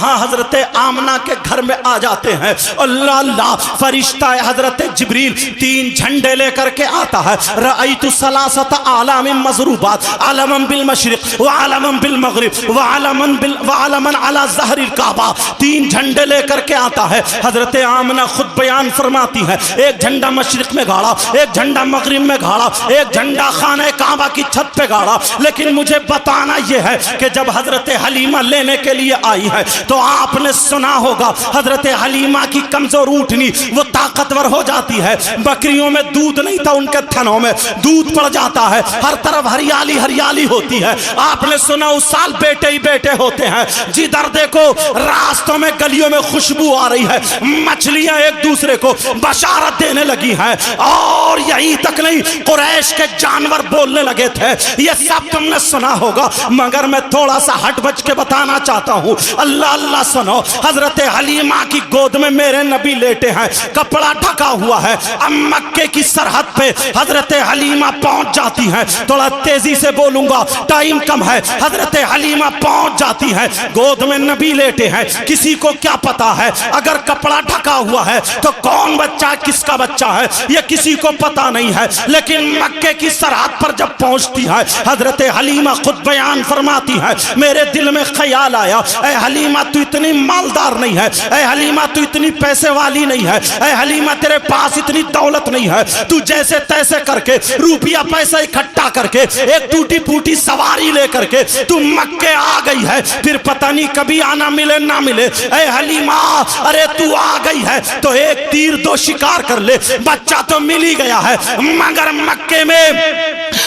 ہاں حضرت آمنہ کے گھر میں آ جاتے ہیں. اللہ اللہ, فرشتہ حضرت جبریل 3 جھنڈے لے کر کے آتا ہے. رأیت ثلاثۃ اعلام مضروبات, علما بالمشرق وعلما بالمغرب وعلما علی ظہر الکعبہ. 3 جھنڈے لے کر کے آتا ہے. حضرت آمنہ خود بیان فرماتی ہے, ایک جھنڈا مشرق میں گاڑا, ایک جھنڈا مغرب میں گاڑا, ایک جھنڈا خانہ کعبہ کی چھت پہ گاڑا. لیکن مجھے بتانا یہ ہے کہ جب حضرت حلیمہ لینے کے لیے آئی ہے تو آپ نے سنا ہوگا حضرت حلیمہ کی کمزور اونٹنی وہ طاقتور ہو جاتی ہے. بکریوں میں دودھ نہیں تھا, ان کے تھنوں میں دودھ پڑ جاتا ہے, ہر طرف ہریالی ہریالی ہوتی ہے. آپ نے سنا اس سال بیٹے ہی بیٹے ہوتے ہیں. جدھر دیکھو راستوں میں گلیوں میں خوشبو آ رہی ہے, مچھلیاں ایک دوسرے کو بشارت دینے لگی ہیں. اور یہی تک نہیں, قریش کے جانور بولنے لگے تھے. یہ سب تم نے سنا ہوگا, مگر میں تھوڑا سا ہٹ بچ کے بتانا چاہتا ہوں. اللہ اللہ سنو, حضرت حلیمہ کی گود میں میرے نبی لیٹے ہیں, کپڑا ڈھکا ہوا ہے. اب مکے کی سرحد پہ حضرت حلیمہ پہنچ جاتی ہیں. تھوڑا تیزی سے بولوں گا, ٹائم کم ہے. حضرت حلیمہ پہنچ جاتی ہیں, گود میں نبی لیٹے ہیں. کسی کو کیا پتا ہے اگر کپڑا ڈھکا ہوا ہے تو کون بچہ کس کا بچہ ہے, یہ کسی کو پتا نہیں ہے. لیکن مکے کی سرحد پر جب پہنچتی ہے حضرت حلیمہ خود بیان فرماتی ہے, میرے دل میں خیال آیا, اے حلیمہ تو اتنی مالدار نہیں ہے, اے حلیمہ تو اتنی پیسے والی نہیں ہے, اے حلیمہ تیرے پاس اتنی دولت نہیں ہے, تو جیسے تیسے کر کے روپیہ پیسہ اکٹھا کر کے ایک ٹوٹی پھوٹی سواری لے کر کے تو مکے آ گئی ہے, پھر پتہ نہیں کبھی آنا ملے نہ ملے. اے حلیمہ ارے تو آ گئی ہے تو ایک تیر 2 شکار کر لے, بچہ تو مل ہی گیا ہے. مگر مکے میں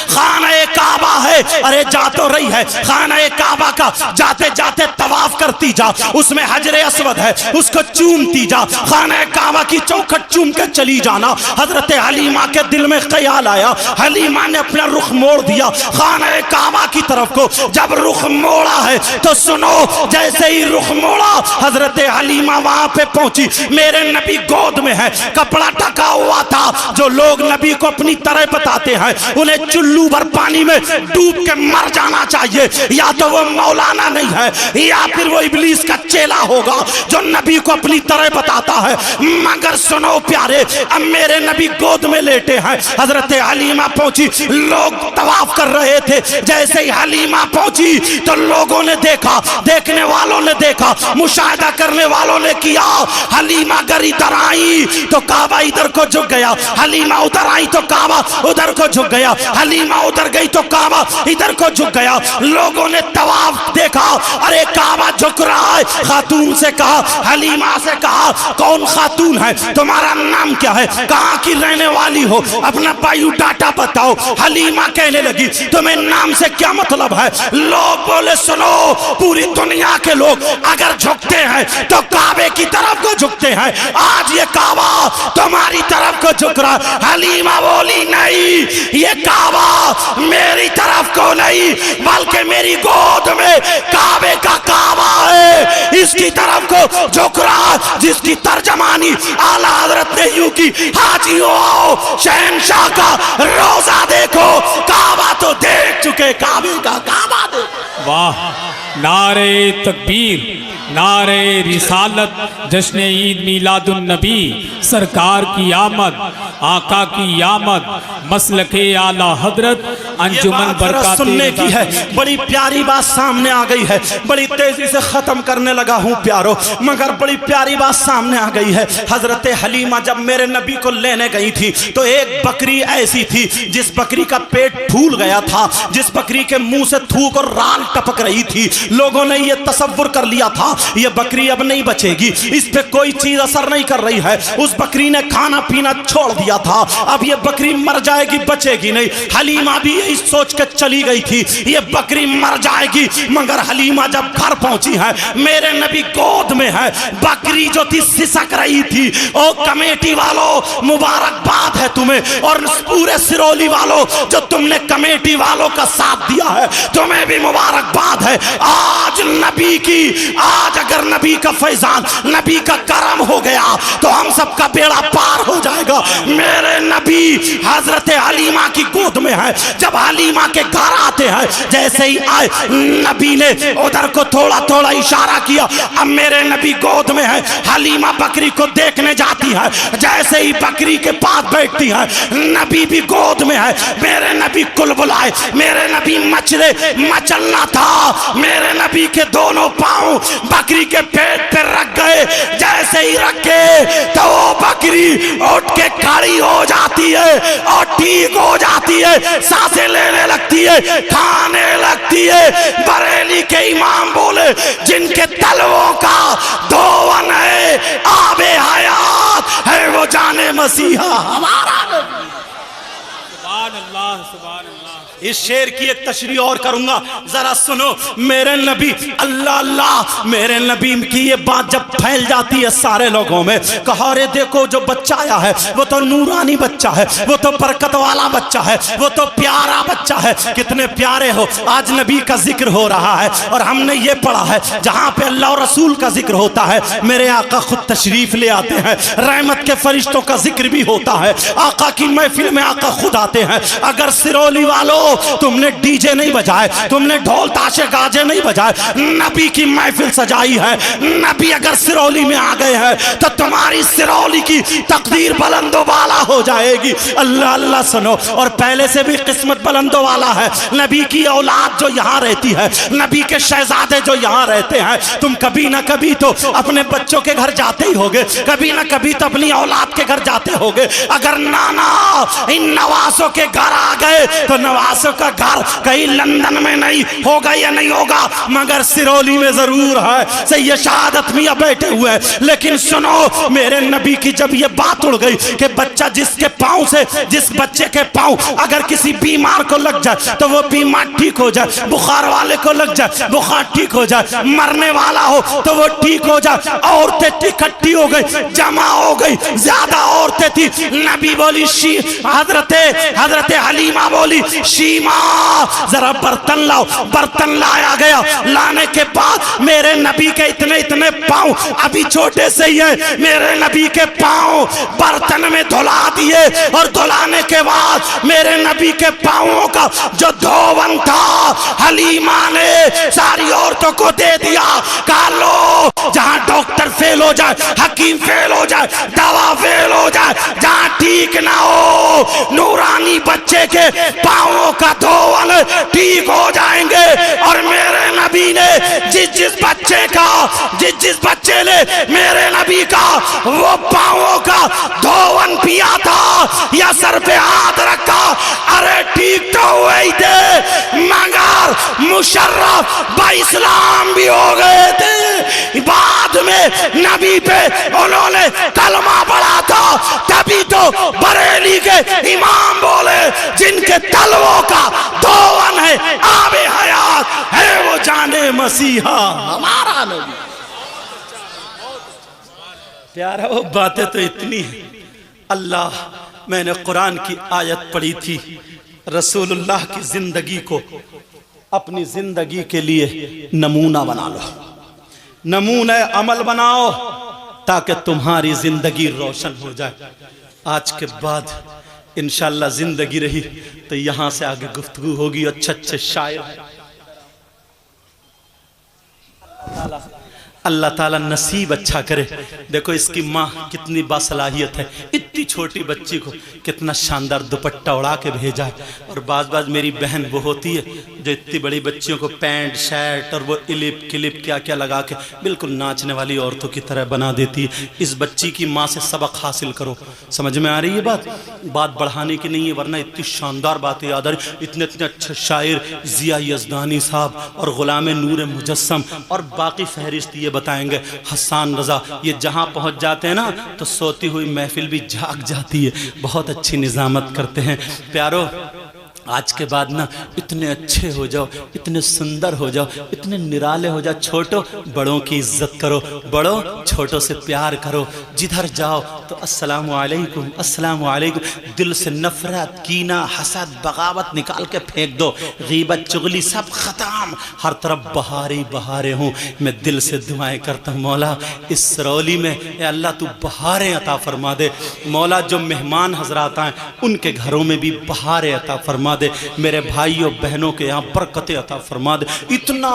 خانہ کعبہ ہے, ارے جا تو رہی ہے خانہ کعبہ کا, جاتے جاتے طواف کرتی جا, اس میں حجر اسود ہے اس کو چومتی جا, خانہ کعبہ کی چوکھٹ چوم کے چلی جانا. حضرت حلیمہ کے دل میں خیال آیا, حلیمہ نے اپنا رخ موڑ دیا خانہ کعبہ کی طرف کو. جب رخ موڑا ہے تو سنو, جیسے ہی رخ موڑا حضرت حلیمہ وہاں پہ پہنچی, میرے نبی گود میں ہے, کپڑا ڈھکا ہوا تھا. جو لوگ نبی کو اپنی طرح بتاتے ہیں انہیں چلو بھر پانی میں ڈوب کے مر جانا چاہیے, یا تو وہ مولانا نہیں ہے یا پھر وہ ابلیس کا چیلا ہوگا جو نبی کو اپنی طرح بتاتا ہے. مگر سنو پیارے, اب میرے نبی گود میں لیٹے ہیں. حضرت حلیمہ پہنچی, لوگ طواف کر رہے تھے. جیسے ہی حلیمہ پہنچی تو لوگوں نے دیکھا, دیکھنے والوں نے دیکھا, مشاہدہ کرنے والوں نے کیا, حلیمہ گر ادھر آئی تو کعبہ ادھر کو جھک گیا, حلیمہ ادھر آئی تو کعبہ ادھر کو جھک گیا, حلیمہ ادھر گئی تو کعبہ ادھر کو جھک گیا. لوگوں نے طواف دیکھا, ارے کعبہ جھک رہا ہے. خاتون سے کہا, حلیمہ سے کہا, کون خاتون ہے, تمہارا نام کیا ہے, کہاں کی رہنے والی ہو, اپنا بایو ڈاٹا بتاؤ. حلیمہ کہنے لگی, تمہیں نام سے کیا مطلب ہے. لوگ بولے, سنو, پوری دنیا کے لوگ اگر جھکتے ہیں تو کعبے کی طرف کو جھکتے ہیں, آج یہ کعبہ تمہاری طرف کو جھک رہا. حلیمہ بولی, نہیں, یہ کعبہ میری طرف کو نہیں بلکہ میری گود میں کعبے کا کعبہ ہے, اس کی طرف کو جھک رہا. جس کی ترجمانی اعلیٰ حضرت نے یوں کی, حاجیو آؤ شہنشاہ کا روزہ دیکھو, کعبہ تو دیکھ چکے, کعبے کا کعبہ دیکھو. واہ, نعرے تکبیر, نعرے رسالت, جشن عید میلاد النبی, سرکار کی آمد, آقا کی آمد, مسلک اعلیٰ حضرت, انجمن برکات سننے کی ہے. بڑی پیاری بات سامنے آ گئی ہے, بڑی تیزی سے ختم کرنے لگا ہوں پیارو, مگر بڑی پیاری بات سامنے آ گئی ہے. حضرت حلیمہ جب میرے نبی کو لینے گئی تھی تو ایک بکری ایسی تھی جس بکری کا پیٹ پھول گیا تھا, جس بکری کے منہ سے تھوک اور رال ٹپک رہی تھی. لوگوں نے یہ تصور کر لیا تھا یہ بکری اب نہیں بچے گی, اس پہ کوئی چیز اثر نہیں کر رہی ہے. اس بکری نے کھانا پینا چھوڑ دیا تھا, اب یہ بکری مر جائے گی, بچے گی نہیں. حلیمہ بھی یہی سوچ کے چلی گئی تھی یہ بکری مر جائے گی. مگر حلیمہ جب گھر پہنچی ہے, میرے نبی گود میں ہے, بکری جو تھی سسک رہی تھی. او کمیٹی والو مبارکباد ہے تمہیں, اور پورے سرولی والو جو تم نے کمیٹی والوں کا ساتھ دیا ہے، تمہیں بھی مبارکباد ہے۔ آج نبی کی، آج اگر نبی کا فیضان، نبی کا کرم ہو گیا تو ہم سب کا بیڑا پار ہو جائے گا۔ میرے نبی حضرت حلیمہ کی گود میں ہے، جب حلیمہ کے گھر آتے ہیں، جیسے ہی آئے نبی نے ادھر کو تھوڑا تھوڑا اشارہ کیا، اب میرے نبی گود میں ہے، حلیمہ بکری کو دیکھنے جاتی ہے، جیسے ہی بکری کے پاس بیٹھتی ہے نبی بھی گود میں ہے، میرے نبی کل بلائے، میرے نبی مچلنا تھا، میرے نبی کے دونوں پاؤں بکری کے پیٹ پہ رکھ گئے، جیسے ہی رکھے تو وہ بکری اٹھ کے کھڑی ہو جاتی ہے اور ٹھیک ہو جاتی ہے، سانسیں لینے لگتی ہے، کھانے لگتی ہے۔ بریلی کے امام بولے جن کے تلووں کا دھون ہے آب حیات ہے وہ جان مسیحا ہمارا نبی۔ سبحان اللہ، سبحان اللہ۔ اس شعر کی ایک تشریح اور کروں گا، ذرا سنو۔ میرے نبی اللہ اللہ، میرے نبی کی یہ بات جب پھیل جاتی ہے سارے لوگوں میں، کہا رے دیکھو جو بچہ آیا ہے وہ تو نورانی بچہ ہے، وہ تو برکت والا بچہ ہے، وہ تو پیارا بچہ ہے۔ کتنے پیارے ہو، آج نبی کا ذکر ہو رہا ہے اور ہم نے یہ پڑھا ہے جہاں پہ اللہ اور رسول کا ذکر ہوتا ہے میرے آقا خود تشریف لے آتے ہیں، رحمت کے فرشتوں کا ذکر بھی ہوتا ہے، آقا کی محفل میں آقا خود آتے ہیں۔ اگر سرولی والوں تم نے ڈی جے نہیں بجائے، تم نے ڈھول تاشے گاجے نہیں بجائے، نبی کی محفل سجائی ہے، نبی اگر سرولی میں آ گئے ہیں تو تمہاری سرولی کی تقدیر بلند و بالا ہو جائے گی۔ اللہ اللہ سنو، اور پہلے سے بھی قسمت بلند و بالا ہے۔ نبی کی اولاد جو یہاں رہتی ہے، نبی کے شہزادے جو یہاں رہتے ہیں، تم کبھی نہ کبھی تو اپنے بچوں کے گھر جاتے ہی ہوگے، کبھی نہ کبھی تو اپنی اولاد کے گھر جاتے ہوگے۔ اگر نانا ان نواسوں کے گھر آ گئے تو نواسوں کا گھر کہیں لندن میں نہیں ہوگا یا نہیں ہوگا مگر سرولی میں ضرور ہے۔ سید شہادت میاں بیٹھے ہوئے ہیں، لیکن سنو میرے نبی کی جب یہ بات اڑ گئی کہ بچہ جس کے پاؤں سے، جس بچے کے پاؤں اگر کسی بیمار کو لگ جائے تو وہ بیمار ٹھیک ہو جائے، بخار والے کو لگ جائے بخار ٹھیک ہو جائے، مرنے والا ہو تو وہ ٹھیک ہو جائے۔ عورتیں اکٹھی ہو گئی، جمع ہو گئی، زیادہ عورتیں تھی، نبی بولی حضرت حلیمہ بولی شیما ذرا برتن لاؤ، برتن لایا گیا، لانے کے بعد میرے نبی کے اتنے پاؤں ابھی چھوٹے سے ہی ہیں، میرے نبی کے پاؤں برتن میں دھلا دیے اور دھلانے کے بعد میرے نبی کے پاؤں کا جو دھون تھا حلیمہ نے ساری عورتوں کو دے دیا، کہا لو جہاں ڈاکٹر فیل ہو جائے، حکیم فیل ہو جائے، دوا فیل ہو جائے، جہاں ٹھیک نہ ہو نورانی بچے کے پاؤں کا دھون ٹھیک ہو جائیں گے۔ اور میرے نبی نے جس بچے نے میرے نبی کا وہ پاؤں کا دھون پیا تھا یا سر پہ ہاتھ رکھا، ارے ٹھیک تو ہوئے ہی تھے مگر مشرف با اسلام بھی ہو گئے تھے۔ بعد میں نبی پہ انہوں نے کلمہ پڑھا تھا، تبھی تو بریلی کے امام بولے جن کے تلووں کا دھون ہے آب حیات ہے وہ جان مسیحا ہمارا نبی۔ پیارا وہ باتیں تو اتنی ہیں۔ اللہ، میں نے قرآن کی آیت پڑھی تھی، رسول اللہ کی زندگی کو اپنی زندگی کے لیے نمونہ بنا لو، نمونہ عمل بناؤ تاکہ تمہاری زندگی روشن ہو جائے۔ آج کے بعد انشاءاللہ زندگی رہی تو یہاں سے آگے گفتگو ہوگی، اچھے شاعر اللہ تعالیٰ نصیب اچھا کرے۔ دیکھو اس کی ماں کتنی باصلاحیت ہے، اتنی چھوٹی بچی کو کتنا شاندار دوپٹہ اڑا کے بھیجا ہے۔ اور بعض میری بہن وہ ہوتی ہے جو اتنی بڑی بچیوں کو پینٹ شرٹ اور وہ کلپ کیا لگا کے بالکل ناچنے والی عورتوں کی طرح بنا دیتی ہے۔ اس بچی کی ماں سے سبق حاصل کرو۔ سمجھ میں آ رہی ہے بات بڑھانے کی نہیں ہے، ورنہ اتنی شاندار باتیں یاد آ رہی۔ اتنے اچھے شاعر ضیاء یزدانی صاحب اور غلام نور مجسم اور باقی فہرست یہ بتائیں گے۔ حسان رضا یہ جہاں پہنچ جاتے ہیں نا تو سوتی ہوئی محفل بھی جاگ جاتی ہے، بہت اچھی نظامت کرتے ہیں۔ پیارو آج کے بعد نا اتنے اچھے ہو جاؤ، اتنے سندر ہو جاؤ، اتنے نرالے ہو جاؤ، چھوٹوں بڑوں کی عزت کرو، بڑوں چھوٹوں سے پیار کرو، جدھر جاؤ تو السلام علیکم السلام علیکم، دل سے نفرت، کینہ، حسد، بغاوت نکال کے پھینک دو، غیبت، چغلی سب ختم، ہر طرف بہاریں بہاریں ہوں۔ میں دل سے دعائیں کرتا ہوں مولا اس سرولی میں اے اللہ تو بہاریں عطا فرما دے، مولا جو مہمان حضرات آئیں ان کے گھروں میں بھی بہاریں عطا فرما دے، میرے بھائیوں بہنوں کے یہاں برکتیں عطا فرما دے، اتنا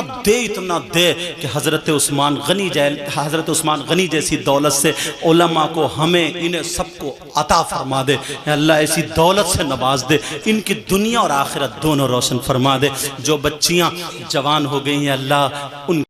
دے کہ حضرت عثمان غنی جیسی دولت سے علماء کو، ہمیں، انہیں سب کو عطا فرما دے، اے اللہ ایسی دولت سے نواز دے، ان کی دنیا اور آخرت دونوں روشن فرما دے۔ جو بچیاں جوان ہو گئی ہیں اللہ ان